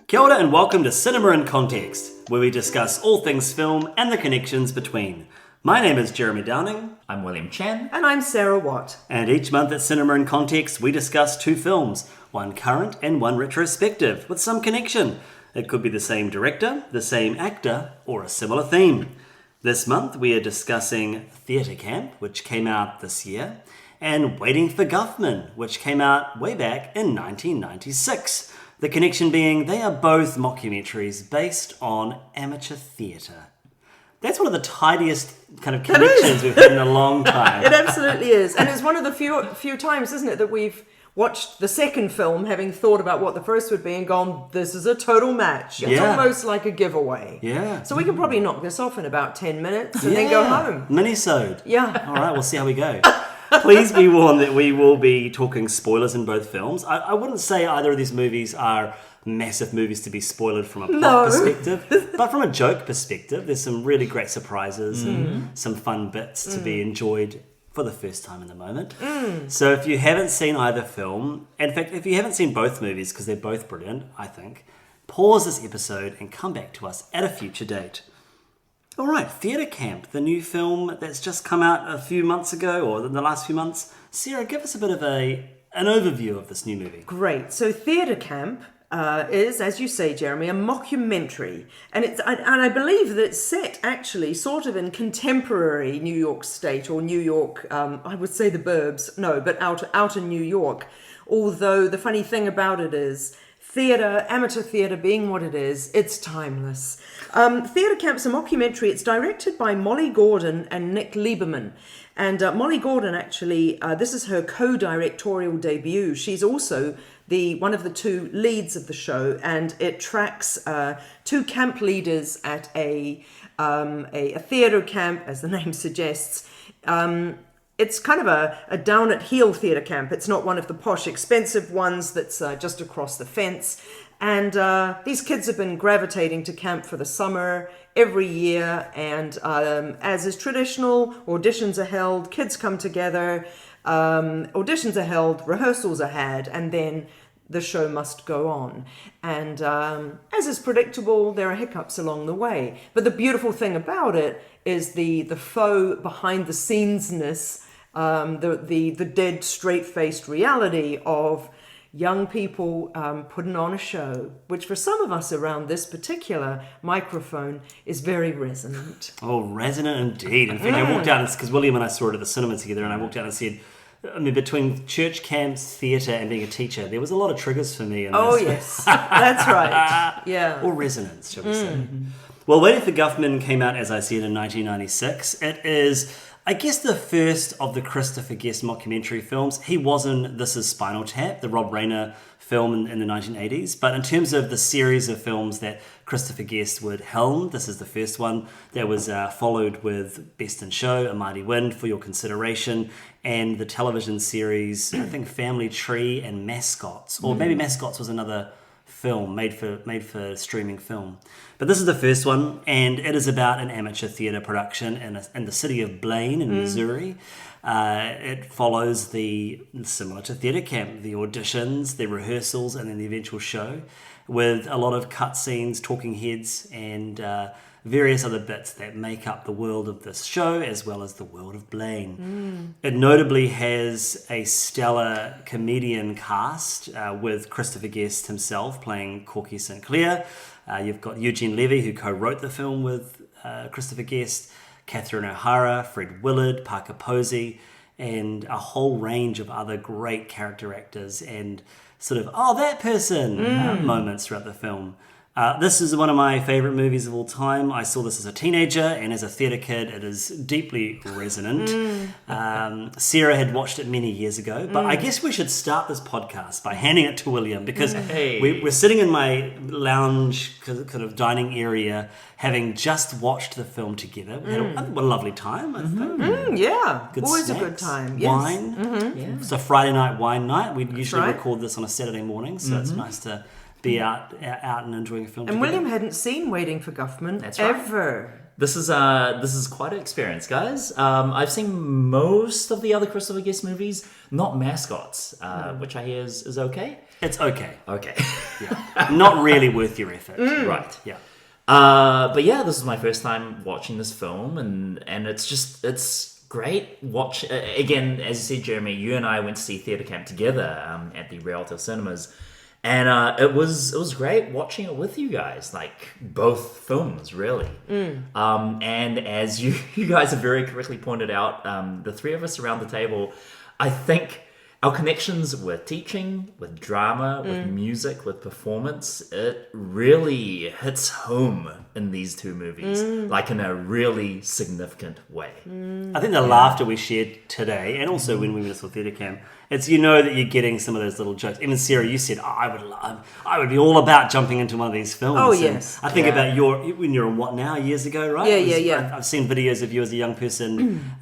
Kia ora and welcome to Cinema in Context, where we discuss all things film and the connections between. My name is Jeremy Downing. I'm William Chen. And I'm Sarah Watt. And each month at Cinema in Context, we discuss two films, one current and one retrospective, with some connection. It could be the same director, the same actor, or a similar theme. This month, we are discussing Theatre Camp, which came out this year, and Waiting For Guffman, which came out way back in 1996. The connection being they are both mockumentaries based on amateur theatre. That's one of the tidiest kind of connections we've had in a long time. It absolutely is. And it's one of the few times, isn't it, that we've watched the second film having thought about what the first would be and gone, this is a total match. It's almost like a giveaway. Yeah. So we can probably knock this off in about 10 minutes and then go home. Mini-sode. Yeah. All right, we'll see how we go. Please be warned that we will be talking spoilers in both films. I wouldn't say either of these movies are massive movies to be spoiled from a plot perspective, but from a joke perspective, there's some really great surprises and some fun bits to be enjoyed for the first time in the moment. So if you haven't seen either film, in fact, if you haven't seen both movies, because they're both brilliant, I think, pause this episode and come back to us at a future date. All right, Theatre Camp, the new film that's just come out a few months ago, or in the last few months. Sarah, give us a bit of an overview of this new movie. Great. So Theatre Camp is, as you say, Jeremy, a mockumentary. And I believe that it's set actually sort of in contemporary New York State or New York, I would say the burbs, no, but out in New York. Although the funny thing about it is, theatre, amateur theatre being what it is, it's timeless. Theatre Camp's a mockumentary. It's directed by Molly Gordon and Nick Lieberman. And Molly Gordon, actually, this is her co-directorial debut. She's also one of the two leads of the show, and it tracks two camp leaders at a theatre camp, as the name suggests. It's kind of a down-at-heel theatre camp. It's not one of the posh, expensive ones that's just across the fence. And these kids have been gravitating to camp for the summer every year. And as is traditional, auditions are held, kids come together, auditions are held, rehearsals are had, and then the show must go on. And as is predictable, there are hiccups along the way. But the beautiful thing about it is the faux behind-the-scenes-ness, the dead, straight-faced reality of young people putting on a show, which for some of us around this particular microphone is very resonant. Oh, resonant indeed. In fact, I walked out, because William and I saw it at the cinema together, and I walked out and said, I mean, between church camps, theatre, and being a teacher, there was a lot of triggers for me. Oh, yes. That's right. Yeah. Or resonance, shall we say. Well, Waiting for Guffman came out, as I said, in 1996. It is, I guess, the first of the Christopher Guest mockumentary films. He was in This Is Spinal Tap, the Rob Reiner film in the 1980s. But in terms of the series of films that Christopher Guest would helm, this is the first one that was followed with Best in Show, A Mighty Wind, For Your Consideration, and the television series, I think, Family Tree and Mascots. Or maybe Mascots was another film made for streaming film. But this is the first one, and it is about an amateur theatre production in the city of Blaine in Missouri. It follows similar to Theatre Camp, the auditions, the rehearsals, and then the eventual show, with a lot of cutscenes, talking heads, and various other bits that make up the world of this show, as well as the world of Blaine. It notably has a stellar comedian cast, with Christopher Guest himself playing Corky St. Clair. You've got Eugene Levy, who co-wrote the film with Christopher Guest, Catherine O'Hara, Fred Willard, Parker Posey, and a whole range of other great character actors and sort of, that person moments throughout the film. This is one of my favourite movies of all time. I saw this as a teenager, and as a theatre kid, it is deeply resonant. Sarah had watched it many years ago, but I guess we should start this podcast by handing it to William, because we're sitting in my lounge kind of dining area, having just watched the film together. We had a lovely time, I think. Yeah, Good always snacks, a good time. Yes. Wine. It's a Friday night wine night. We usually record this on a Saturday morning, so it's nice to be out and enjoying a film And together. William hadn't seen Waiting for Guffman That's right. ever. This is quite an experience, guys. I've seen most of the other Christopher Guest movies, not Mascots, which I hear is okay. It's okay. Okay. Yeah. Not really worth your effort. Right. Yeah. But yeah, this is my first time watching this film, and it's great. Again, as you said, Jeremy, you and I went to see Theatre Camp together at the Rialto Cinemas. And it was great watching it with you guys, like both films, really. And as you guys have very correctly pointed out, the three of us around the table, I think our connections with teaching, with drama, with music, with performance, it really hits home in these two movies, like in a really significant way. I think the laughter we shared today, and also when we went to Theatre Camp, it's that you're getting some of those little jokes. Even Sarah, you said, I would be all about jumping into one of these films. Oh, And yes. I think about when you're on What Now years ago, right? Yeah. I've seen videos of you as a young person,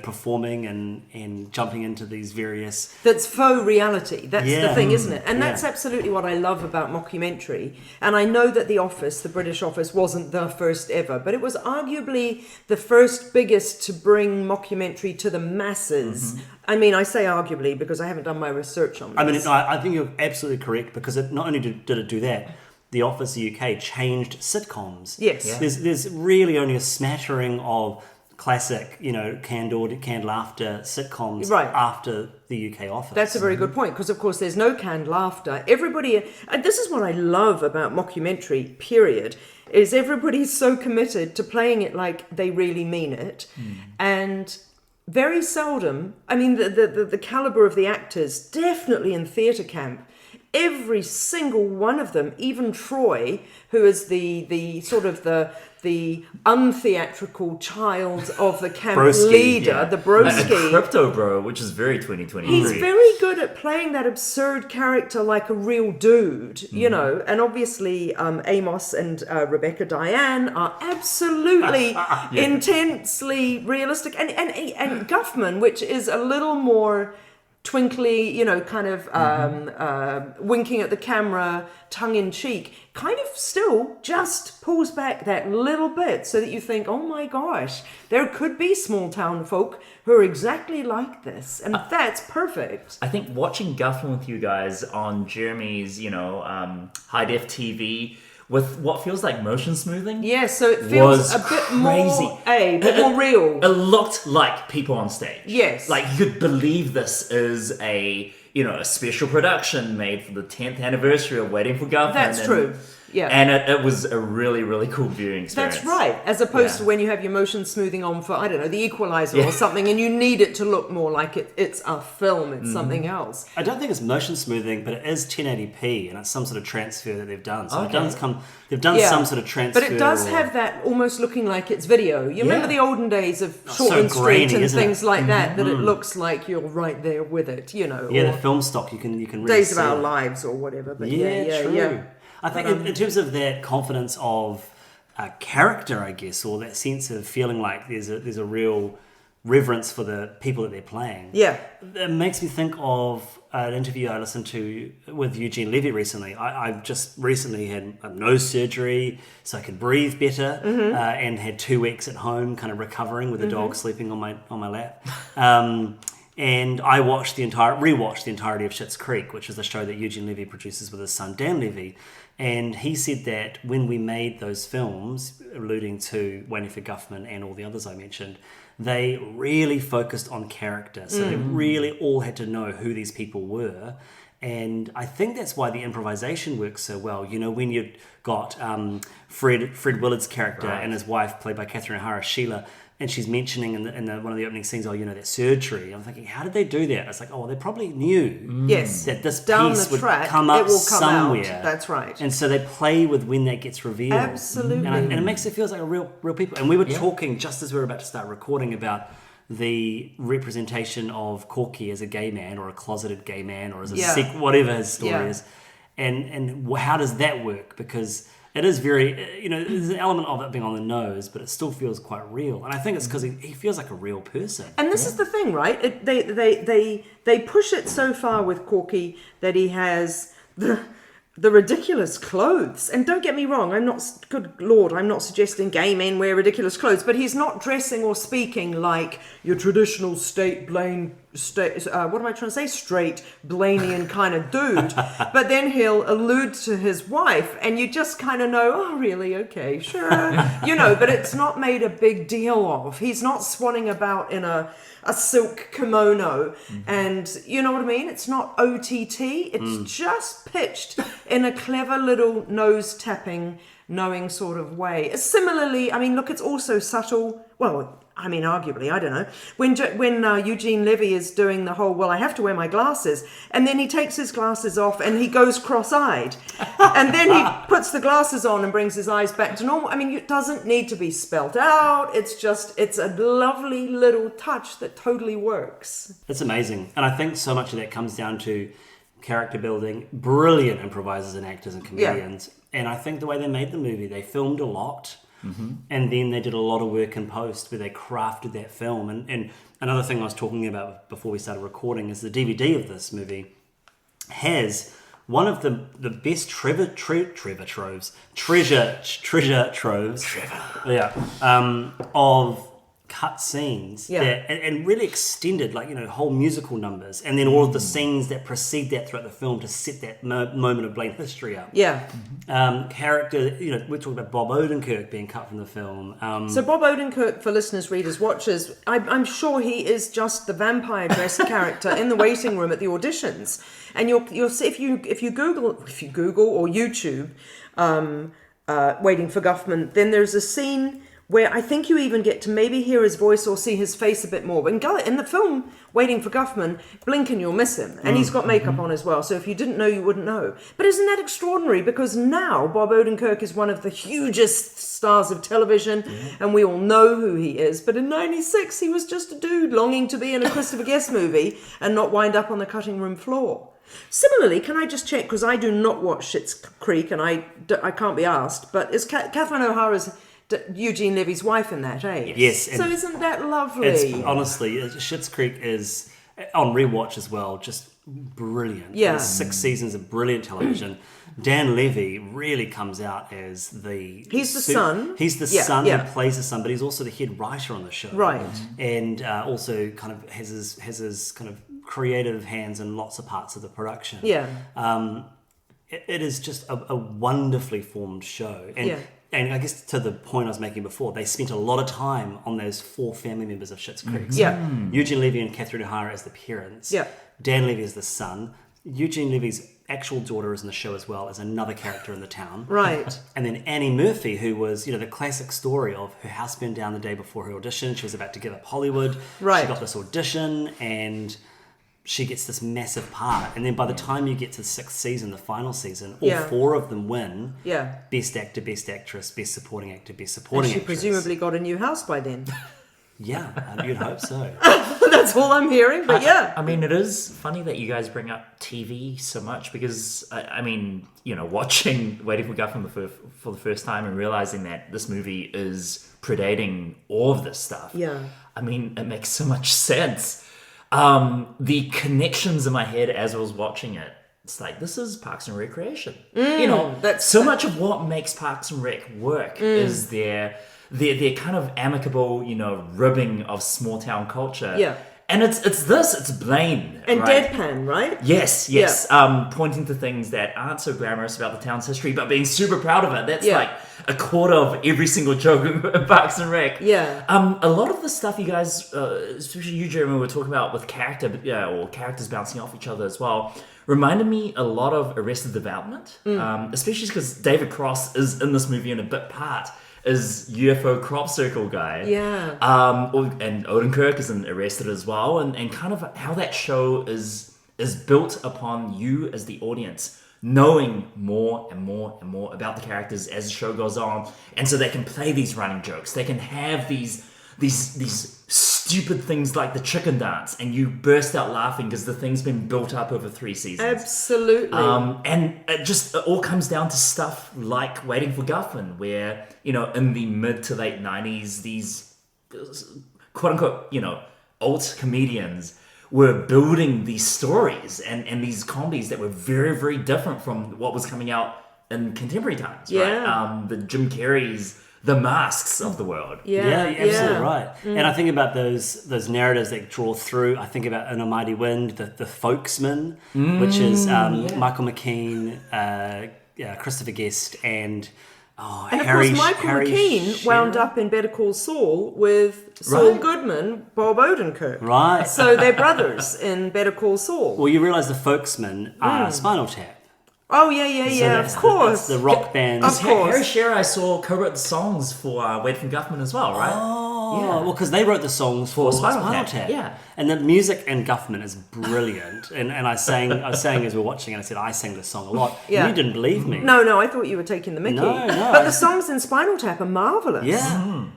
performing and jumping into these various... That's faux reality. That's the thing, isn't it? And that's Yeah. absolutely what I love about mockumentary. And I know that The Office, the British Office, wasn't the first ever, but it was arguably the first biggest to bring mockumentary to the masses. I mean, I say arguably because I haven't done my research on this. I mean, I think you're absolutely correct, because it not only did it do that, The Office UK changed sitcoms. Yes. Yeah. There's really only a smattering of classic, canned laughter sitcoms after the UK Office. That's a very good point, because of course there's no canned laughter. Everybody, and this is what I love about mockumentary, period, is everybody's so committed to playing it like they really mean it. And very seldom, I mean, the caliber of the actors, definitely in Theatre Camp, every single one of them, even Troy, who is the sort of the untheatrical child of the camp Broski, leader, the broski. A crypto bro, which is very 2023. He's very good at playing that absurd character like a real dude, and obviously Amos and Rebecca Diane are absolutely intensely realistic. And Guffman, which is a little more twinkly, kind of winking at the camera, tongue-in-cheek, kind of still just pulls back that little bit so that you think, oh my gosh, there could be small-town folk who are exactly like this, and that's perfect. I think watching Guffman with you guys on Jeremy's, high-def TV with what feels like motion smoothing. Yeah, so it feels a bit more, a bit more real. It looked like people on stage. Yes. Like you could believe this is a special production made for the 10th anniversary of Waiting for Guffman. That's true. Yeah. And it was a really, really cool viewing experience. That's right. As opposed to when you have your motion smoothing on for, I don't know, The Equalizer or something, and you need it to look more like it's a film, it's something else. I don't think it's motion smoothing, but it is 1080p, and it's some sort of transfer that they've done. So they've done some sort of transfer. But it does have that almost looking like it's video. You remember the olden days of Short so and Street grainy, and things it? like that it looks like you're right there with it, Yeah, or the film stock you can really Days see. of Our Lives or whatever. But True. yeah. I think in terms of that confidence of character, I guess, or that sense of feeling like there's a real reverence for the people that they're playing. Yeah. It makes me think of an interview I listened to with Eugene Levy recently. I've just recently had nose surgery so I could breathe better, and had 2 weeks at home kind of recovering with the dog sleeping on my lap. And I rewatched the entirety of Schitt's Creek, which is a show that Eugene Levy produces with his son Dan Levy. And he said that when we made those films, alluding to Waiting for Guffman and all the others I mentioned, they really focused on character. So they really all had to know who these people were. And I think that's why the improvisation works so well. When you've got Fred Willard's character and his wife, played by Catherine O'Hara, Sheila, and she's mentioning in one of the opening scenes, that surgery. I'm thinking, how did they do that? It's like, they probably knew that this Down piece the would track, come up it will come somewhere. out. That's right. And so they play with when that gets revealed. Absolutely. And it makes it feel like a real people. And we were talking just as we were about to start recording about the representation of Corky as a gay man or a closeted gay man or as a whatever his story is. And how does that work? Because it is very, there's an element of it being on the nose, but it still feels quite real. And I think it's because he feels like a real person. And this is the thing, right? They push it so far with Corky that he has the the ridiculous clothes. And don't get me wrong, good Lord, I'm not suggesting gay men wear ridiculous clothes, but he's not dressing or speaking like your traditional straight Blainian kind of dude. But then he'll allude to his wife, and you just kind of know, oh, really? Okay, sure. But it's not made a big deal of. He's not swanning about in a silk kimono, and you know what I mean? It's not OTT, it's just pitched in a clever little nose-tapping, knowing sort of way. Similarly, I mean, look, it's also subtle. Well, I mean, arguably, I don't know. When Eugene Levy is doing the whole, well, I have to wear my glasses, and then he takes his glasses off and he goes cross-eyed. And then he puts the glasses on and brings his eyes back to normal. I mean, it doesn't need to be spelt out. It's a lovely little touch that totally works. It's amazing. And I think so much of that comes down to character building, brilliant improvisers and actors and comedians. Yeah. And I think the way they made the movie, they filmed a lot. And then they did a lot of work in post where they crafted that film. And another thing I was talking about before we started recording is the DVD of this movie has one of the best treasure troves of cut scenes that, and really extended, like, whole musical numbers, and then all of the scenes that precede that throughout the film to set that moment of Blaine history up. Character, we're talking about Bob Odenkirk being cut from the film. So Bob Odenkirk, for listeners, readers, watchers, I'm sure he is just the vampire dressed character in the waiting room at the auditions. And you'll see, if you Google or YouTube Waiting for Guffman, then there's a scene where I think you even get to maybe hear his voice or see his face a bit more. But in the film Waiting for Guffman, blink and you'll miss him. And he's got makeup on as well. So if you didn't know, you wouldn't know. But isn't that extraordinary? Because now Bob Odenkirk is one of the hugest stars of television, and we all know who he is. But in '96, he was just a dude longing to be in a Christopher Guest movie and not wind up on the cutting room floor. Similarly, can I just check, because I do not watch Schitt's Creek and I can't be asked, but is Catherine O'Hara's Eugene Levy's wife in that, eh? Yes. So isn't that lovely? It's honestly, Schitt's Creek is on rewatch as well, just brilliant. Yeah. There's 6 seasons of brilliant television. Dan Levy really comes out as the... He's the son. He's the son who plays the son, but he's also the head writer on the show. Right. And also kind of has his kind of creative hands in lots of parts of the production. Yeah. It is just a wonderfully formed show. And I guess to the point I was making before, they spent a lot of time on those 4 family members of Schitt's Creek. Eugene Levy and Catherine O'Hara as the parents. Dan Levy as the son. Eugene Levy's actual daughter is in the show as well as another character in the town. Right. And then Annie Murphy, who was, the classic story of her house burned down the day before her audition. She was about to give up Hollywood. Right. She got this audition and she gets this massive part, and then by the time you get to the 6th season, the final season, all 4 of them win. Best actor, best actress, best supporting actor, best supporting actress. And she presumably got a new house by then. Yeah, you'd hope so. That's all I'm hearing, but I mean, it is funny that you guys bring up TV so much, because, I mean, watching Waiting for Guffman for the first time and realizing that this movie is predating all of this stuff. I mean, it makes so much sense. The connections in my head as I was watching it, it's like, this is Parks and Recreation. That's so much of what makes Parks and Rec work is their kind of amicable, ribbing of small town culture. And it's Blaine. And right? deadpan, right? Yes. Pointing to things that aren't so glamorous about the town's history, but being super proud of it. That's like a quarter of every single joke in Parks and Rec. A lot of the stuff you guys, especially you, Jeremy, were talking about with character, or characters bouncing off each other as well, reminded me a lot of Arrested Development, especially because David Cross is in this movie in a bit part. Is UFO crop circle guy. And Odenkirk is Arrested as well, and kind of how that show is built upon you as the audience knowing more and more and more about the characters as the show goes on, and so they can play these running jokes. They can have these stupid things like the chicken dance, and you burst out laughing because the thing's been built up over 3 seasons. Absolutely. And it all comes down to stuff like Waiting for Guffman, where, in the mid to late 90s, these quote unquote, alt comedians were building these stories and these comedies that were very, very different from what was coming out in contemporary times, right? The Jim Carrey's, the Masks of the world. Yeah, you're absolutely right. And I think about those narratives that draw through. I think about In a Mighty Wind, the Folksman, which is Michael McKean, Christopher Guest, and And Harry, of course, Michael Harry McKean Shearer. wound up in Better Call Saul with Saul Goodman, Bob Odenkirk. Right. So they're brothers in Better Call Saul. Well, you realise the Folksmen are Spinal Tap. Oh, yeah, that's of course. The rock band. Of course. Harry Shearer, I saw co-wrote the songs for Waiting For Guffman as well, right? Oh, well, because they wrote the songs for Spinal Tap. Yeah. And the music in Guffman is brilliant. and I was saying as we were watching, and I said, I sang this song a lot. Yeah. And you didn't believe me. No, I thought you were taking the mickey. No. But the songs in Spinal Tap are marvellous. Yeah.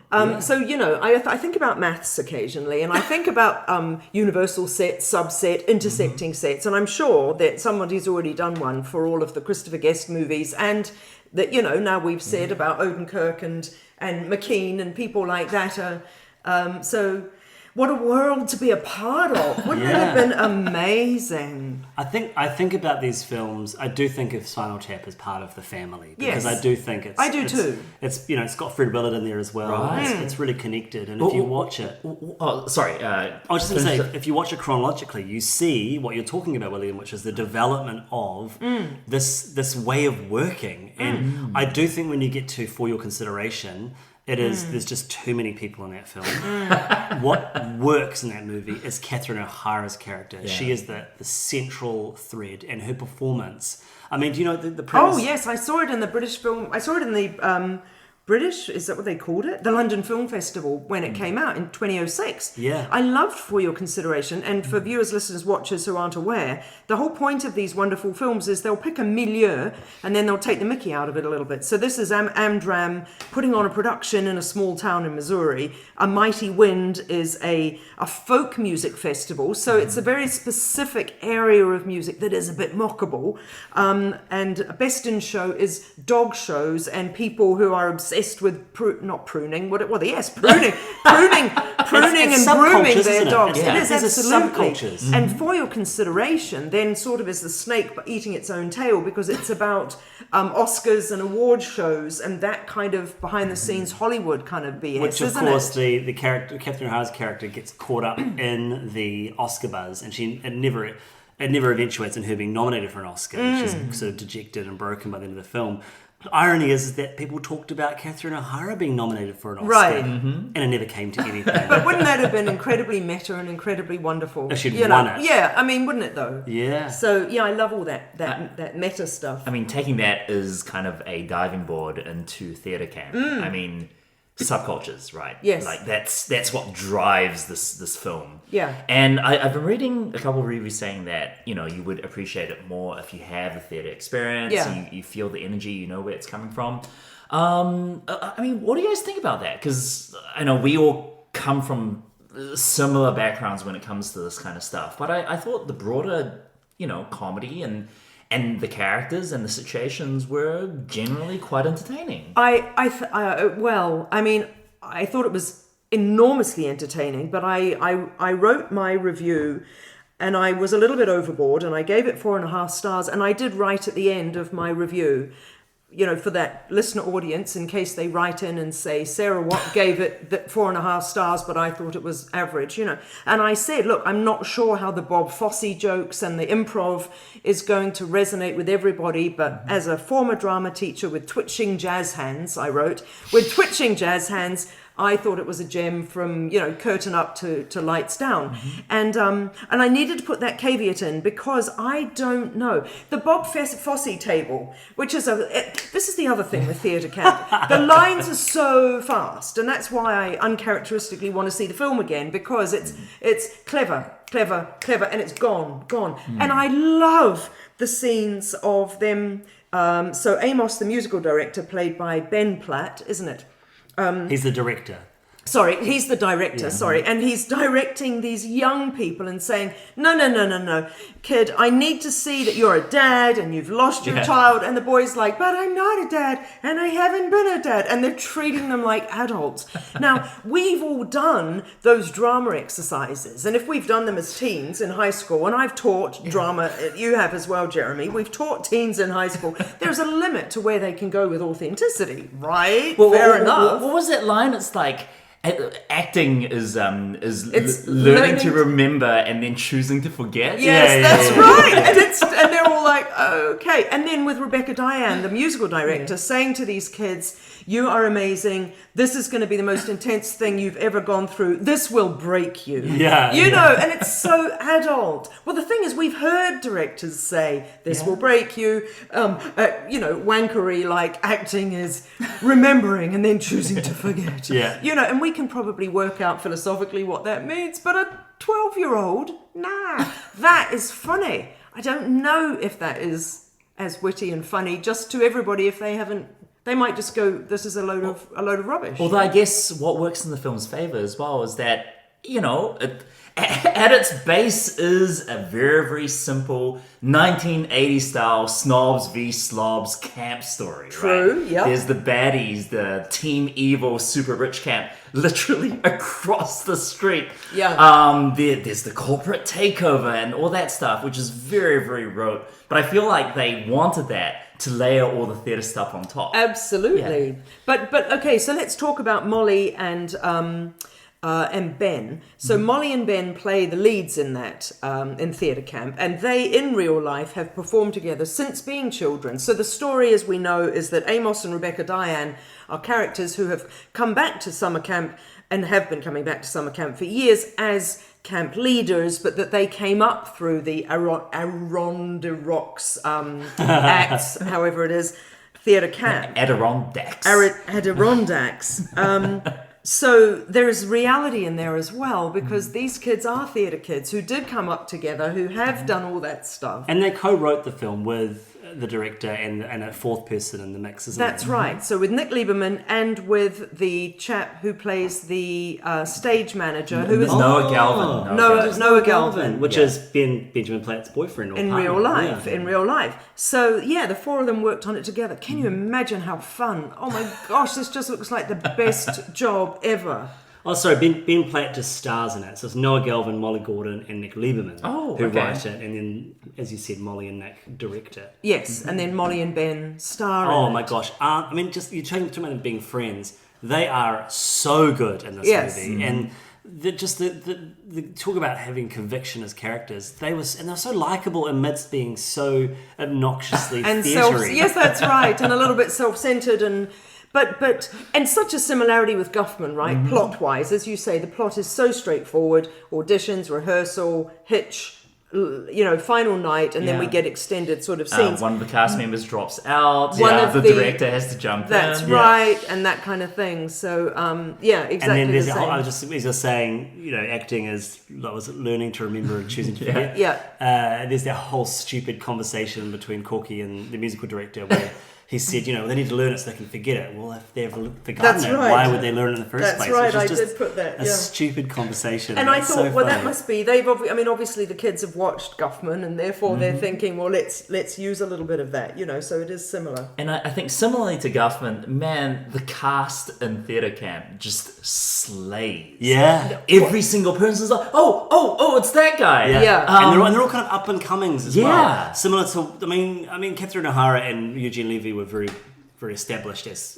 So, I think about maths occasionally, and I think about universal sets, subset, intersecting sets, and I'm sure that somebody's already done one for all of the Christopher Guest movies, and that, now we've said about Odenkirk and McKean and people like that. So what a world to be a part of. Wouldn't it have been amazing? I think about these films. I do think of Spinal Tap as part of the family because Yes. I do think it's. I do too. It's it's got Fred Willard in there as well. Right. It's really connected, and if you watch it, Oh, sorry. I was just going to say, if you watch it chronologically, you see what you're talking about, William, which is the development of this way of working. And I do think when you get to For Your Consideration, there's just too many people in that film. What works in that movie is Catherine O'Hara's character. Yeah. She is the central thread, and her performance. I mean, do you know the premise? Oh, yes, I saw it in the British film. I saw it in the British, is that what they called it? The London Film Festival when it came out in 2006. Yeah. I loved For Your Consideration, and for viewers, listeners, watchers who aren't aware, the whole point of these wonderful films is they'll pick a milieu and then they'll take the mickey out of it a little bit. So this is Amdram putting on a production in a small town in Missouri. A Mighty Wind is a folk music festival, so it's a very specific area of music that is a bit mockable. And Best in Show is dog shows and people who are obsessed with pruning and grooming their dogs. Yeah. It is These are absolutely. subcultures. And For Your Consideration then sort of is the snake eating its own tail, because it's about Oscars and award shows and that kind of behind the scenes Hollywood kind of BS, Which, of isn't course, it? the character, Catherine O'Hara's character, gets caught up in the Oscar buzz, and it never eventuates in her being nominated for an Oscar. She's sort of dejected and broken by the end of the film. The irony is that people talked about Catherine O'Hara being nominated for an Oscar, Right. and it never came to anything. But wouldn't that have been incredibly meta and incredibly wonderful? If she'd won it. Yeah, I mean, wouldn't it though? Yeah. So yeah, I love all that meta stuff. I mean, taking that is kind of a diving board into theatre camp. I mean, subcultures, right? Yes. Like that's what drives this film. Yeah. And I've been reading a couple of reviews saying that, you would appreciate it more if you have a theatre experience. Yeah. You feel the energy, you know where it's coming from. I mean, what do you guys think about that? Because I know we all come from similar backgrounds when it comes to this kind of stuff. But I thought the broader, comedy and the characters and the situations were generally quite entertaining. I thought it was enormously entertaining, but I wrote my review and I was a little bit overboard and I gave it 4.5 stars, and I did write at the end of my review, for that listener audience, in case they write in and say, Sarah Watt gave it 4.5 stars, but I thought it was average, And I said, look, I'm not sure how the Bob Fosse jokes and the improv is going to resonate with everybody, but as a former drama teacher with twitching jazz hands, I wrote, with twitching jazz hands, I thought it was a gem from, curtain up to lights down. And I needed to put that caveat in because I don't know. The Bob Fosse table, which is this is the other thing with theatre camp. The lines are so fast, and that's why I uncharacteristically want to see the film again, because it's clever, and it's gone. And I love the scenes of them. So Amos, the musical director, played by Ben Platt, isn't it? He's the director. Sorry, he's the director, sorry. And he's directing these young people and saying, no, kid, I need to see that you're a dad and you've lost your child. And the boy's like, but I'm not a dad and I haven't been a dad. And they're treating them like adults. Now, we've all done those drama exercises. And if we've done them as teens in high school, and I've taught drama, you have as well, Jeremy, we've taught teens in high school, there's a limit to where they can go with authenticity, right? Well, Fair enough. What was that line? It's like acting is It's learning to remember and then choosing to forget. Yes, that's right. And they're all like, okay. And then with Rebecca Diane, the musical director, saying to these kids, you are amazing. This is going to be the most intense thing you've ever gone through. This will break you. You know, and it's so adult. Well, the thing is, we've heard directors say, this will break you. Wankery, like acting is remembering and then choosing to forget. You know, and we can probably work out philosophically what that means, but a 12-year-old, nah, that is funny. I don't know if that is as witty and funny just to everybody if they haven't. They might just go, this is a load of rubbish. Although I guess what works in the film's favour as well is that, at its base is a very, very simple 1980s style snobs v slobs camp story. True, right? yeah. There's the baddies, the Team Evil super rich camp, literally across the street. There's the corporate takeover and all that stuff, which is very, very rote. But I feel like they wanted that to layer all the theatre stuff on top. Absolutely. But okay, so let's talk about Molly and Ben. So Molly and Ben play the leads in that in theatre camp, and they in real life have performed together since being children. So the story, as we know, is that Amos and Rebecca Diane are characters who have come back to summer camp and have been coming back to summer camp for years as camp leaders, but that they came up through the Adirondacks acts, however it is, theatre camp. Adirondacks. Adirondacks. So there is reality in there as well, because these kids are theatre kids who did come up together, who have done all that stuff. And they co-wrote the film with the director and a fourth person in the mix, isn't That's right. So with Nick Lieberman and with the chap who plays the stage manager, who is Noah Galvin. Noah Galvin, which is Benjamin Platt's boyfriend or in partner. real life. So yeah, the four of them worked on it together. Can you imagine how fun? Oh my gosh, this just looks like the best job ever. Oh, sorry, Ben Platt just stars in it. So it's Noah Galvin, Molly Gordon, and Nick Lieberman who write it. And then, as you said, Molly and Nick direct it. Yes, and then Molly and Ben star in Oh it. my goch. Just you're talking about them being friends. They are so good in this movie. And the talk about having conviction as characters. They were so likable amidst being so obnoxiously and theatery. yes, that's right, and a little bit self-centered and. But such a similarity with Guffman, right? Plot-wise, as you say, the plot is so straightforward: auditions, rehearsal, hitch, final night, and then we get extended sort of scenes. One of the cast members drops out. One of the director has to jump That's in. right, and that kind of thing. So exactly. And then there's the I was same. just saying, acting is learning to remember and choosing to forget. There's that whole stupid conversation between Corky and the musical director where he said, they need to learn it so they can forget it. Well, if they've forgotten it, why would they learn it in the first place? That's right, Which is I just did put that, a stupid conversation. And I It's thought, so well, funny. that must be, obviously the kids have watched Guffman, and therefore they're thinking, well, let's use a little bit of that, so it is similar. And I think similarly to Guffman, man, the cast in theatre camp just slays. Yeah. Every single person's like, oh, it's that guy. Yeah. And they're all kind of up and comings as well. Similar to, Catherine O'Hara and Eugene Levy were very, very established as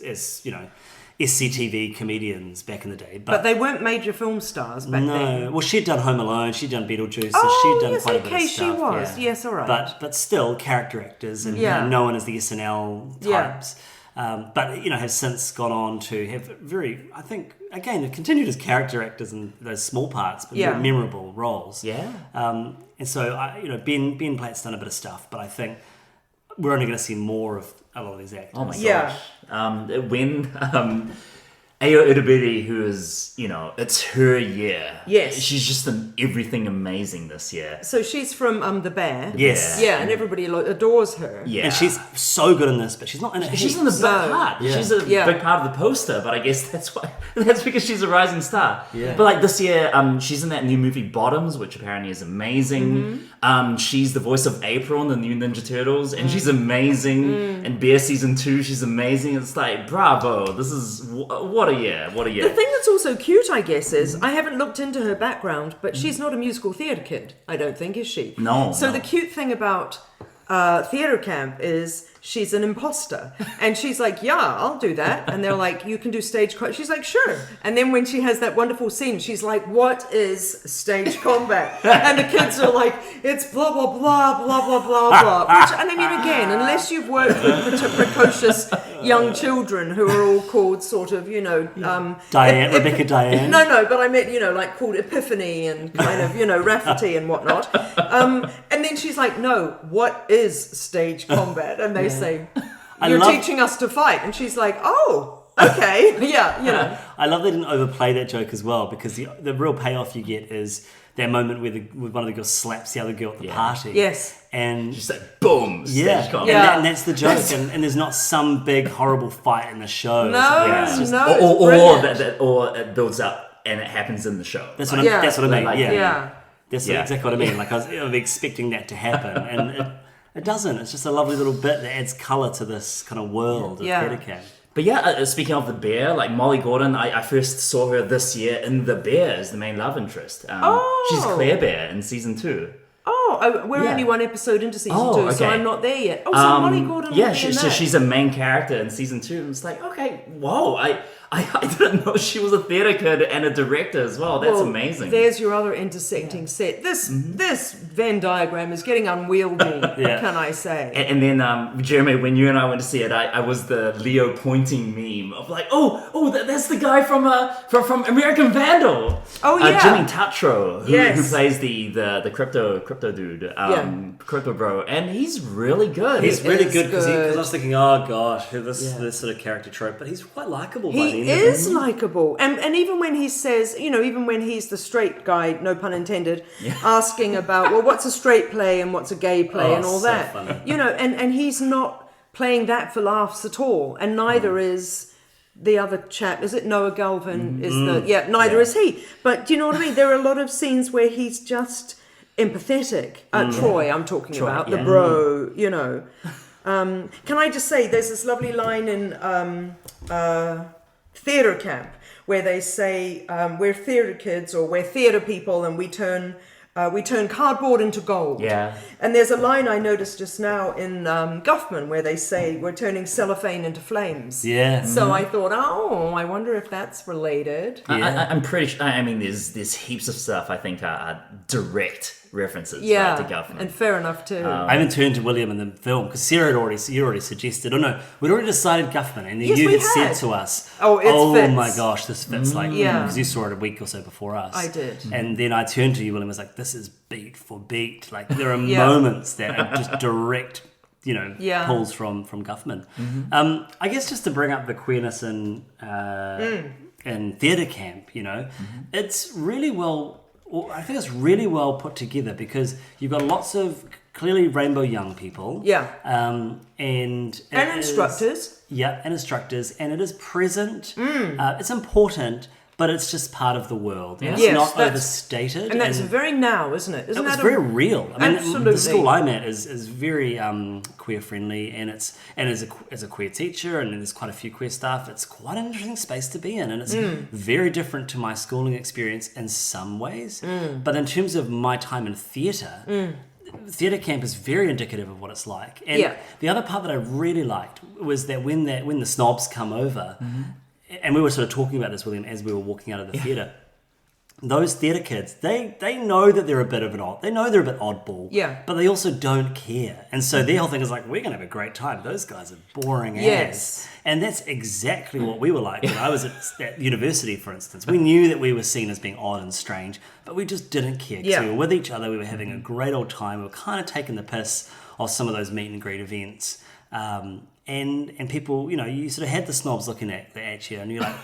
SCTV comedians back in the day. But they weren't major film stars back then. No. Well, she'd done Home Alone, she'd done Beetlejuice, so she'd done quite a bit of stuff. she was. Yeah. Yes, all right. But still, character actors and known as the SNL types. But has since gone on to have very, I think, again, have continued as character actors in those small parts, but very memorable roles. Yeah. And so, Ben Platt's done a bit of stuff, but I think we're only going to see more of a lot of these actors. Oh my gosh. When Ayo Edebiri, who is, it's her year. Yes. She's just done everything amazing this year. So she's from The Bear. Yes. Yeah, and everybody adores her. Yeah. And she's so good in this, but she's not in it. She's in the big part. Yeah. She's a big part of the poster, but I guess that's because she's a rising star. Yeah. But like this year, she's in that new movie Bottoms, which apparently is amazing. She's the voice of April in the new Ninja Turtles, and she's amazing. And Bear Season 2, she's amazing. It's like, bravo, this is, what a year, what a year. The thing that's also cute, I guess, is I haven't looked into her background, but she's not a musical theatre kid, I don't think, is she? No. So the cute thing about theatre camp is she's an imposter, and she's like, yeah, I'll do that. And they're like, you can do stage combat. She's like, sure. And then when she has that wonderful scene, she's like, what is stage combat? And the kids are like, it's blah blah blah blah blah blah blah. Which, and I mean, again, unless you've worked with precocious young children who are all called sort of, Diane, Rebecca Diane. No, but I meant, like called Epiphany and kind of, Rafferty and whatnot. And then she's like, no, what is stage combat? And they say, you're teaching us to fight. And she's like, oh, okay. Yeah. I love they didn't overplay that joke as well, because the real payoff you get is that moment where one of the girls slaps the other girl at the party. Yes. And just like, boom, stage combat. And that's the joke. And there's not some big horrible fight in the show. Or it builds up and it happens in the show. That's what I mean. Like, That's exactly what I mean. Like I was expecting that to happen, and it doesn't. It's just a lovely little bit that adds colour to this kind of world of theatre camp. But speaking of The Bear, like Molly Gordon, I first saw her this year in The Bear as the main love interest. She's Claire Bear in season 2. We're only one episode into season 2, okay. so I'm not there yet. So Molly Gordon will be in so that. she's a main character in season 2, and it's like, okay, whoa, I didn't know she was a theatre kid and a director as well. That's amazing. There's your other intersecting set. This Venn diagram is getting unwieldy, can I say. And then, Jeremy, when you and I went to see it, I was the Leo pointing meme of like, that's the guy from American Vandal. Oh, yeah. Jimmy Tatro, who Yes. plays the crypto dude, crypto bro, and he's really good. He's really good because I good. was thinking, oh gosh, this sort of character trope, but he's quite likable by the He end of it. is likable, and even when he says, even when he's the straight guy, no pun intended, asking about, well, what's a straight play and what's a gay play and all so that, funny. and he's not playing that for laughs at all, and neither is the other chap. Is it Noah Galvin? Neither is he. But do you know what I mean? There are a lot of scenes where he's just empathetic. Troy, I'm talking about the bro. Can I just say, there's this lovely line in theatre camp where they say we're theatre kids, or we're theatre people, and we turn cardboard into gold. Yeah. And there's a line I noticed just now in Guffman where they say we're turning cellophane into flames. Yeah. So I thought, I wonder if that's related. I'm pretty sure. I mean, there's heaps of stuff I think are direct references to Guffman. And fair enough too. I haven't turned to William in the film because Sarah had already suggested. Oh no, we'd already decided Guffman, and then Yes, you we had said had. to us, Oh, it fits. my gosh, this fits because you saw it a week or so before us. I did. And then I turned to you, William, and was like, this is beat for beat. Like there are moments that are just direct, pulls from Guffman. I guess just to bring up the queerness in theatre camp, it's really well. I think it's really well put together because you've got lots of clearly rainbow young people. Yeah. And instructors. And instructors. And it is present. It's important, but it's just part of the world. And it's not overstated. And that's very now, isn't it? It's very real. I mean, absolutely. the school I'm at is very queer friendly, and as a queer teacher, and there's quite a few queer staff. It's quite an interesting space to be in, and it's very different to my schooling experience in some ways. But in terms of my time in theatre. Theatre camp is very indicative of what it's like. And the other part that I really liked was that when the snobs come over, and we were sort of talking about this, William, as we were walking out of the theatre, those theatre kids, they know that they're a bit oddball, but they also don't care. And so their whole thing is like, we're going to have a great time. Those guys are boring as. And that's exactly what we were like when I was at university, for instance. We knew that we were seen as being odd and strange, but we just didn't care. We were with each other. We were having a great old time. We were kind of taking the piss off some of those meet and greet events. And people, you sort of had the snobs looking at you, and you're like,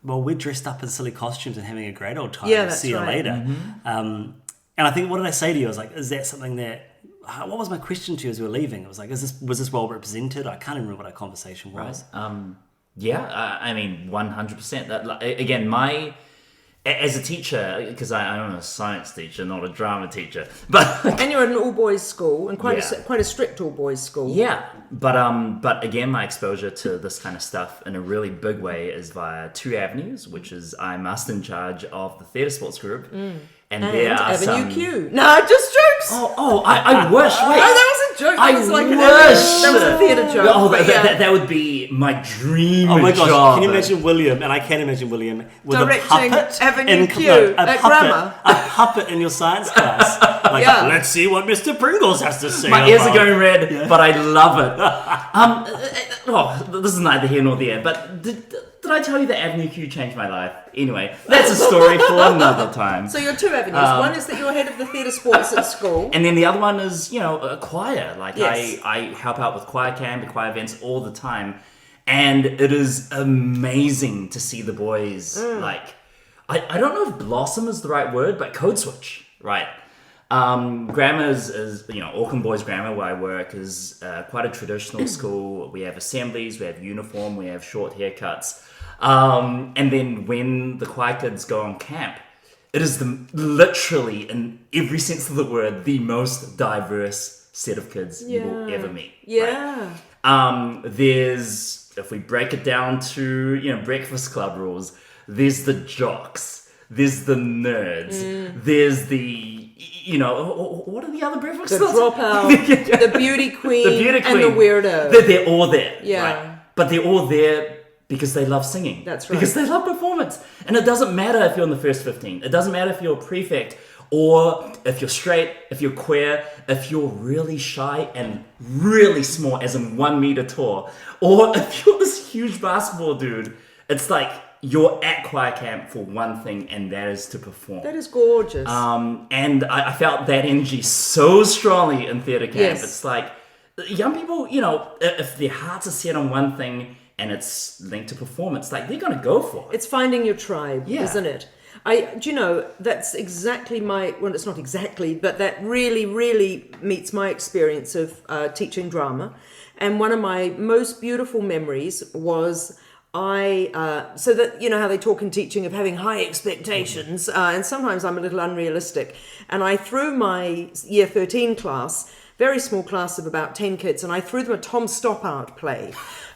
well, we're dressed up in silly costumes and having a great old time. Yeah, that's See you right. later. And I think, what did I say to you? I was like, is that something that... What was my question to you as we were leaving? It was like, was this well represented? I can't even remember what our conversation was. Yeah, I mean, 100%. That, again, as a teacher, because I'm a science teacher, not a drama teacher, but and you're at an all-boys school, and quite a strict all-boys school. Yeah, but again, my exposure to this kind of stuff in a really big way is via two avenues, which is I'm master in charge of the theatre sports group, and there are Avenue Q. No, just jokes. I wish. Wait, no, that was a joke. I That was like wish. that was a theatre joke. Oh, but that would be my dream Oh my gosh, job. can you imagine William, and I can imagine William, with Directing a puppet Avenue Q at grammar. A puppet in your science class. Like, let's see what Mr. Pringles has to say. My ears are going red, but I love it. Well, this is neither here nor there, but did I tell you that Avenue Q changed my life? Anyway, that's a story for another time. So your two avenues. One is that you're head of the theatre sports at school. And then the other one is, a choir. Like, Yes. I help out with choir camp and choir events all the time. And it is amazing to see the boys, like, I don't know if blossom is the right word, but code switch, right? Grammar is Auckland Boys Grammar, where I work, is quite a traditional school. We have assemblies, we have uniform, we have short haircuts. And then when the choir kids go on camp, it is literally, in every sense of the word, the most diverse set of kids you will ever meet. Yeah. Right? There's, if we break it down to, Breakfast Club rules, there's the jocks, there's the nerds, there's the, what are the other Breakfast The Clubs? dropout, the beauty queen, and the weirdo. They're all there. Yeah. Right? But they're all there because they love singing. That's right. Because they love performance. And it doesn't matter if you're in the first 15. It doesn't matter if you're a prefect or if you're straight, if you're queer, if you're really shy and really small, as in 1 meter tall, or if you're this huge basketball dude. It's like you're at choir camp for one thing, and that is to perform. That is gorgeous. And I felt that energy so strongly in theatre camp. Yes. It's like young people, if their hearts are set on one thing and it's linked to performance, like they're going to go for it. It's finding your tribe, Yeah. isn't it? That's exactly well, it's not exactly, but that really, really meets my experience of teaching drama. And one of my most beautiful memories was so that, how they talk in teaching of having high expectations, and sometimes I'm a little unrealistic. And I threw my year 13 class, very small class of about 10 kids, and I threw them a Tom Stoppard play.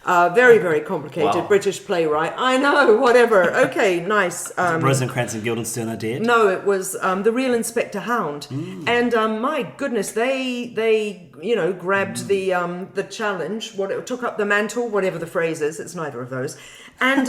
Very, very complicated. Wow. British playwright. I know, whatever. Okay, nice. Rosencrantz and Guildenstern are dead. No, it was The Real Inspector Hound. And my goodness, they grabbed the challenge, took up the mantle, whatever the phrase is. It's neither of those. And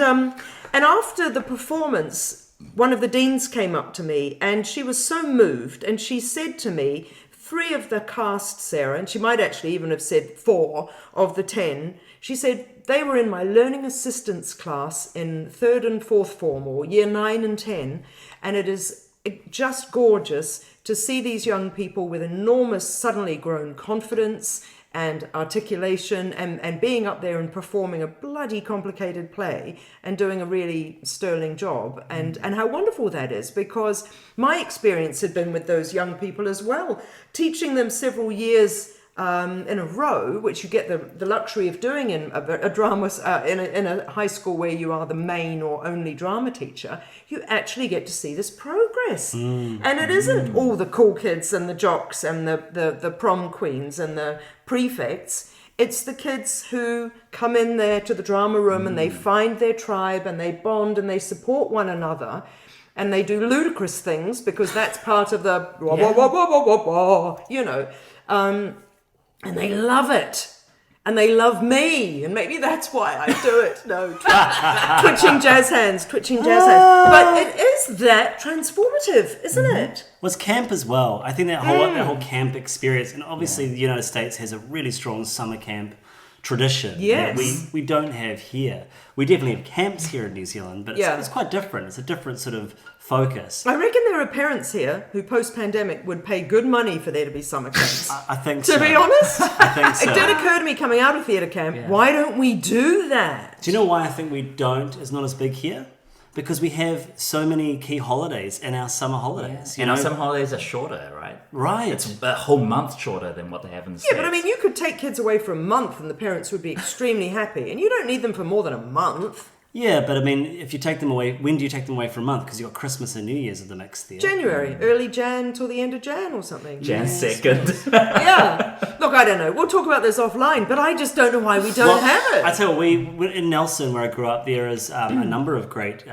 after the performance, one of the deans came up to me, and she was so moved, and she said to me, 3 of the cast, Sarah, and she might actually even have said 4 of the 10, she said they were in my learning assistance class in 3rd and 4th form, or year 9 and 10, and it is just gorgeous to see these young people with enormous suddenly grown confidence and articulation and being up there and performing a bloody complicated play and doing a really sterling job, and how wonderful that is, because my experience had been with those young people as well, teaching them several years in a row, which you get the luxury of doing in a drama in a high school where you are the main or only drama teacher. You actually get to see this progress, and it isn't all the cool kids and the jocks and the prom queens and the prefects. It's the kids who come in there to the drama room and they find their tribe and they bond and they support one another. And they do ludicrous things because that's part of the and they love it. And they love me. And maybe that's why I do it. No, twitching jazz hands. But it is that transformative, isn't it? Was camp as well. I think that whole camp experience, and obviously the United States has a really strong summer camp tradition Yes. that we don't have here. We definitely have camps here in New Zealand, but it's quite different. It's a different sort of focus. I reckon there are parents here who post-pandemic would pay good money for there to be summer camps. I think so. To be honest, I think so. it did occur to me coming out of theatre camp, why don't we do that? Do you know why I think we don't? It's not as big here? because we have so many key holidays in our summer holidays. And our summer holidays are shorter, right? Right. It's a whole month shorter than what they have in the Yeah, States. but I mean, you could take kids away for a month and the parents would be extremely happy. And you don't need them for more than a month. Yeah, but I mean, if you take them away, when do you take them away for a month? Because you've got Christmas and New Year's in the mix there. January, early Jan till the end of Jan or something. Jan 2nd. Yeah. Look, I don't know. We'll talk about this offline, but I just don't know why we don't have it. I tell you, we in Nelson, where I grew up, there is a number of great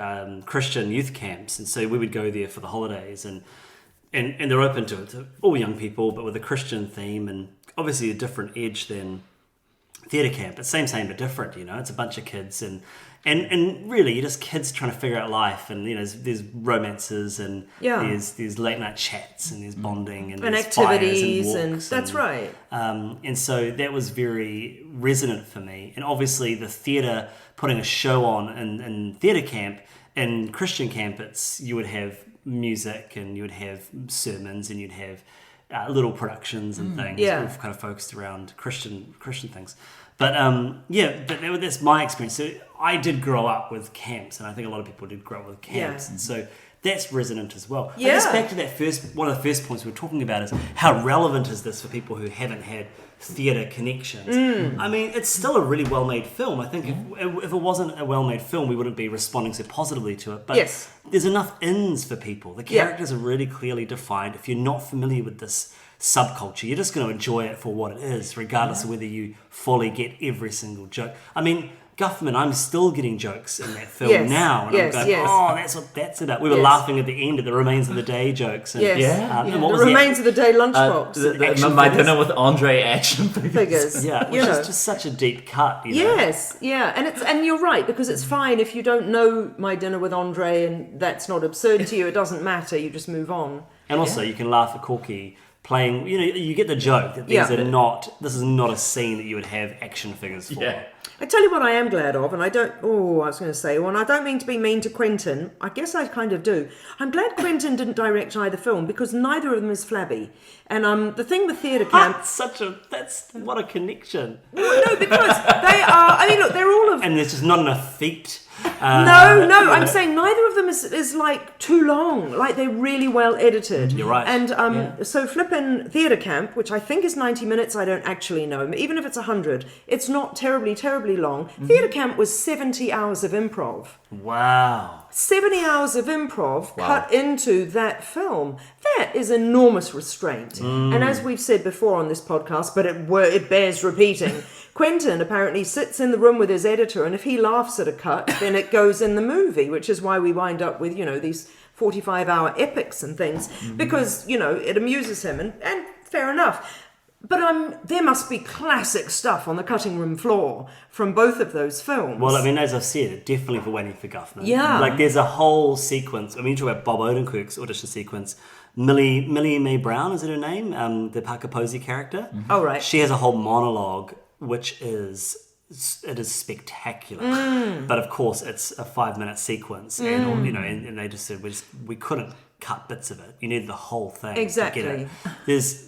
Christian youth camps, and so we would go there for the holidays, and they're open to all young people, but with a Christian theme, and obviously a different edge than theatre camp. It's same but different. It's a bunch of kids and really, you're just kids trying to figure out life, and there's romances, and there's late night chats, and there's bonding, and there's activities, fires and walks, that's right. And so that was very resonant for me. And obviously, the theatre putting a show on in theatre camp, in Christian camp, you would have music, and you would have sermons, and you'd have little productions and things. Yeah. We've kind of focused around Christian things. But that's my experience. So I did grow up with camps, and I think a lot of people did grow up with camps, and so that's resonant as well. Yeah. I guess back to that one of the first points we were talking about is how relevant is this for people who haven't had theatre connections. I mean, it's still a really well-made film. I think if it wasn't a well-made film, we wouldn't be responding so positively to it. But there's enough ins for people. The characters are really clearly defined. If you're not familiar with this subculture, you're just going to enjoy it for what it is, regardless of whether you fully get every single joke. I mean, Guffman, I'm still getting jokes in that film now, and I'm going, oh, that's what that's about. We were laughing at the end of the Remains of the Day jokes. And, And what the was Remains of the Day lunchbox. My dinner with Andre action figures. Yeah, which is just such a deep cut. Yes, and you're right, because it's fine if you don't know My Dinner with Andre, and that's not absurd to you. It doesn't matter. You just move on. And also, you can laugh at Corky playing. You get the joke that these are not. This is not a scene that you would have action figures for. Yeah. I tell you what I am glad of, and I was going to say, and I don't mean to be mean to Quentin, I guess I kind of do. I'm glad Quentin didn't direct either film, because neither of them is flabby. And the thing with theatre camp... That's what a connection. No, because they are, I mean, look, they're all of... And there's just not enough feet. No, I'm saying neither of them is like too long. Like, they're really well edited. You're right. And so flippin' theatre camp, which I think is 90 minutes, I don't actually know. Even if it's 100, it's not terribly, terribly long. Theatre camp was 70 hours of improv. Wow. 70 hours of improv cut into that film. That is enormous restraint. And as we've said before on this podcast, but it bears repeating, Quentin apparently sits in the room with his editor, and if he laughs at a cut, then it goes in the movie, which is why we wind up with, these 45-hour epics and things, because, it amuses him, and fair enough. But there must be classic stuff on the cutting room floor from both of those films. Well, I mean, as I've said, definitely for Waiting for Guffman. Yeah. Like, there's a whole sequence. I mean, you talk about Bob Odenkirk's audition sequence. Millie Mae Brown, is it her name? The Parker Posey character. Oh, right. She has a whole monologue, which is spectacular. But of course, it's a 5-minute sequence, and they just said we couldn't cut bits of it. You needed the whole thing. Exactly. To get it.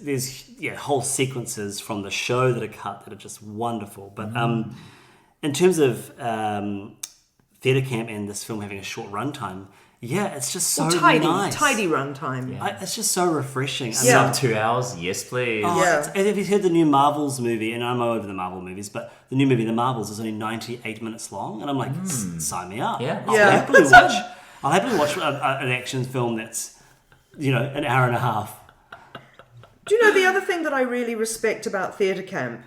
There's whole sequences from the show that are cut that are just wonderful. But in terms of theatre camp and this film having a short runtime, it's just so nice. Tidy runtime. Yeah. It's just so refreshing. Sub 2 hours, yes please. Have you heard the new Marvels movie? And I'm over the Marvel movies, but the new movie, The Marvels, is only 98 minutes long, and I'm like, sign me up. I'll happily watch an action film that's, an hour and a half. Do you know the other thing that I really respect about theatre camp?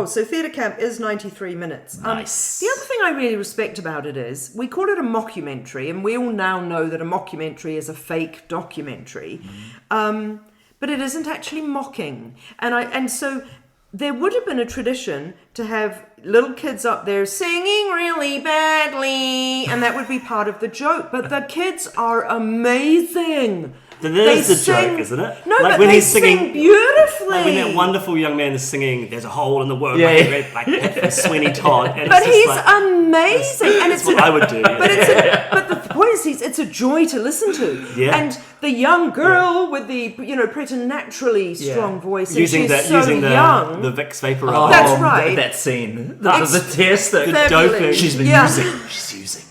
So theatre camp is 93 minutes. Nice. The other thing I really respect about it is, we call it a mockumentary, and we all now know that a mockumentary is a fake documentary. But it isn't actually mocking. And so there would have been a tradition to have little kids up there singing really badly, and that would be part of the joke. But the kids are amazing. That is the joke, isn't it? No, like but when they he's singing, sing beautifully. Like when that wonderful young man is singing, "There's a hole in the world," like from Sweeney Todd. And but he's amazing, and it's what I would do. But the point is, it's a joy to listen to. Yeah. And the young girl with the preternaturally strong voice, using and she's so young. the Vicks vapor. That's right. That scene, the test, the doping she's been using. She's using.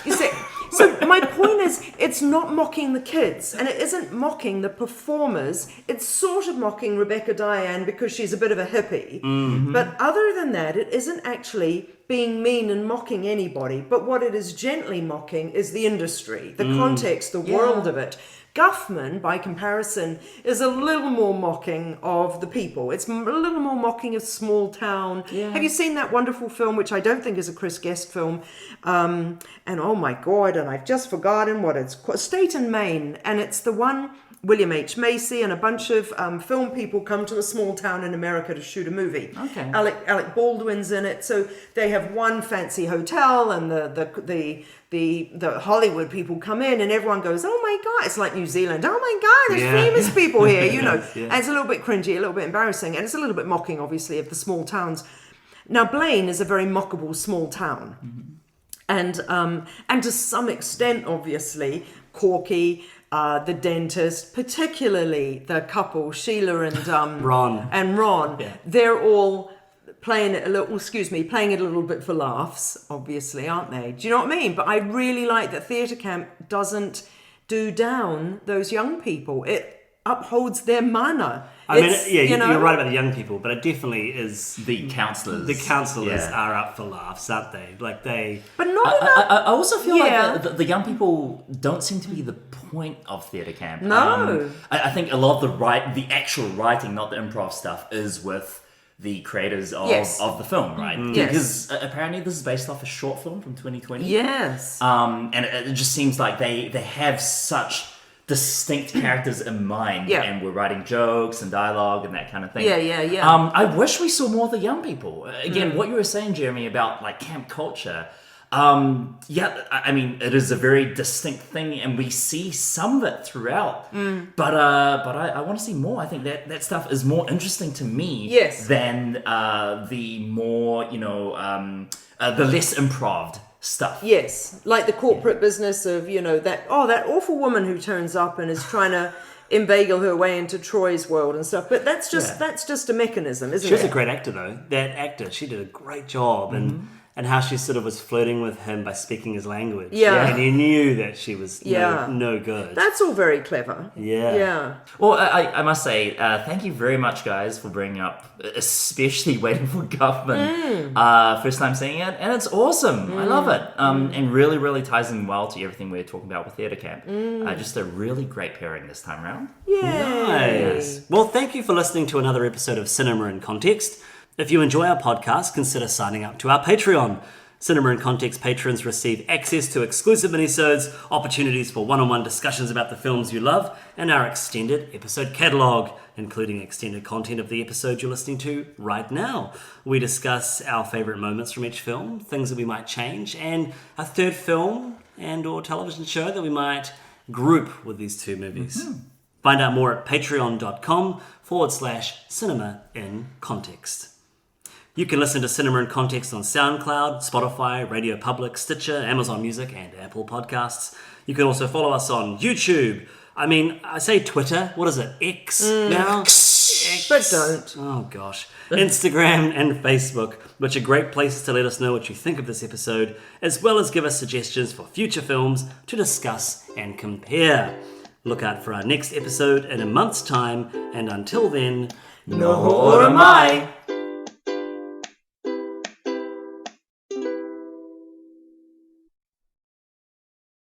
You see. So my point is, it's not mocking the kids, and it isn't mocking the performers. It's sort of mocking Rebecca Diane because she's a bit of a hippie. Mm-hmm. But other than that, it isn't actually being mean and mocking anybody. But what it is gently mocking is the industry, the context, the world of it. Guffman, by comparison, is a little more mocking of the people. It's a little more mocking of small town. Yeah. Have you seen that wonderful film, which I don't think is a Chris Guest film? And oh my God, and I've just forgotten what it's called. State and Maine. And it's the one, William H. Macy and a bunch of film people come to a small town in America to shoot a movie. Okay. Alec Baldwin's in it. So they have one fancy hotel, and the Hollywood people come in, and everyone goes, oh my God, it's like New Zealand. Oh my God, there's famous people here, you know. And it's a little bit cringy, a little bit embarrassing, and it's a little bit mocking, obviously, of the small towns. Now, Blaine is a very mockable small town. Mm-hmm. And to some extent, obviously, Corky, the dentist, particularly the couple, Sheila and Ron, they're all playing it a little bit for laughs, obviously, aren't they? Do you know what I mean? But I really like that theatre camp doesn't do down those young people. It upholds their manner. I mean, you're right about the young people, but it definitely is the counsellors. The counsellors are up for laughs, aren't they? Like but not enough. I also feel like the young people don't seem to be the point of theatre camp. No, I think a lot of the actual writing, not the improv stuff, is with the creators of the film, right? Because apparently this is based off a short film from 2020. Yes. And it just seems like they have such distinct characters in mind, and we're writing jokes and dialogue and that kind of thing. Yeah. I wish we saw more of the young people. Again, what you were saying, Jeremy, about like camp culture. I mean, it is a very distinct thing, and we see some of it throughout. But I want to see more. I think that stuff is more interesting to me than the more the less improv stuff. Yes, like the corporate business of that awful woman who turns up and is trying to inveigle her way into Troy's world and stuff. But that's just a mechanism, isn't it? She was a great actor, though. That actor, she did a great job, and how she sort of was flirting with him by speaking his language. Yeah. And he knew that she was no good. That's all very clever. Yeah. Well, I must say, thank you very much, guys, for bringing up, especially Waiting for Guffman. First time seeing it, and it's awesome. I love it. And really, really ties in well to everything we're talking about with Theatre Camp. Just a really great pairing this time around. Nice. Well, thank you for listening to another episode of Cinema in Context. If you enjoy our podcast, consider signing up to our Patreon. Cinema in Context patrons receive access to exclusive minisodes, opportunities for one-on-one discussions about the films you love, and our extended episode catalogue, including extended content of the episode you're listening to right now. We discuss our favourite moments from each film, things that we might change, and a third film and or television show that we might group with these two movies. Find out more at patreon.com/cinema in context. You can listen to Cinema in Context on SoundCloud, Spotify, Radio Public, Stitcher, Amazon Music, and Apple Podcasts. You can also follow us on YouTube. I mean, I say Twitter. What is it? X now? X. But don't. Oh, gosh. Instagram and Facebook, which are great places to let us know what you think of this episode, as well as give us suggestions for future films to discuss and compare. Look out for our next episode in a month's time, and until then, no more am I.